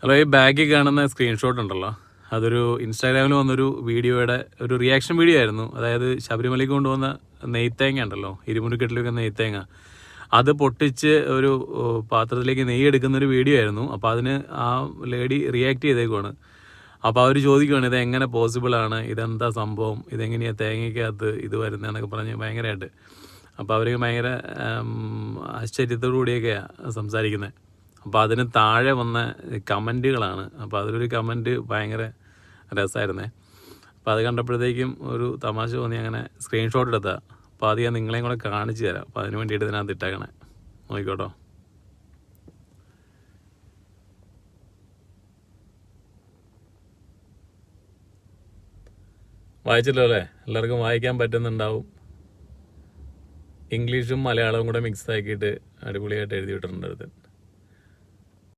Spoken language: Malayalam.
ഹലോ, ഈ ബാഗിൽ കാണുന്ന സ്ക്രീൻഷോട്ട് ഉണ്ടല്ലോ, അതൊരു ഇൻസ്റ്റാഗ്രാമിൽ വന്നൊരു വീഡിയോയുടെ ഒരു റിയാക്ഷൻ വീഡിയോ ആയിരുന്നു. അതായത് ശബരിമലയ്ക്ക് കൊണ്ടുവന്ന നെയ്ത്തേങ്ങ ഉണ്ടല്ലോ, ഇരുമുടിക്കെട്ടിലൊക്കെ നെയ്ത്തേങ്ങ, അത് പൊട്ടിച്ച് ഒരു പാത്രത്തിലേക്ക് നെയ്യ് എടുക്കുന്നൊരു വീഡിയോ ആയിരുന്നു. അപ്പോൾ അതിന് ആ ലേഡി റിയാക്ട് ചെയ്തേക്കുവാണ്. അപ്പോൾ അവർ ചോദിക്കുവാണ്, ഇത് എങ്ങനെ പോസിബിൾ ആണ്, ഇതെന്താ സംഭവം, ഇതെങ്ങനെയാണ് തേങ്ങയ്ക്കകത്ത് ഇത് വരുന്നതെന്നൊക്കെ പറഞ്ഞ് ഭയങ്കരമായിട്ട്. അപ്പോൾ അവർ ഭയങ്കര ആശ്ചര്യത്തോടു കൂടിയൊക്കെയാണ് സംസാരിക്കുന്നത്. അപ്പോൾ അതിന് താഴെ വന്ന കമൻറ്റുകളാണ്. അപ്പോൾ അതിലൊരു കമൻറ്റ് ഭയങ്കര രസമായിരുന്നേ. അപ്പോൾ അത് കണ്ടപ്പോഴത്തേക്കും ഒരു തമാശ തോന്നി, അങ്ങനെ സ്ക്രീൻഷോട്ട് എടുത്താൽ. അപ്പോൾ അത് ഞാൻ നിങ്ങളെയും കൂടെ കാണിച്ചു തരാം. അപ്പോൾ അതിന് വേണ്ടിയിട്ട് ഇതിനകത്ത് ഇട്ടേക്കണേ, നോക്കിക്കോട്ടോ. വായിച്ചല്ലോ അല്ലേ? എല്ലാവർക്കും വായിക്കാൻ പറ്റുന്നുണ്ടാവും. ഇംഗ്ലീഷും മലയാളവും കൂടെ മിക്സ് ആക്കിയിട്ട് അടിപൊളിയായിട്ട് എഴുതി വിട്ടിട്ടുണ്ട് അടുത്ത്.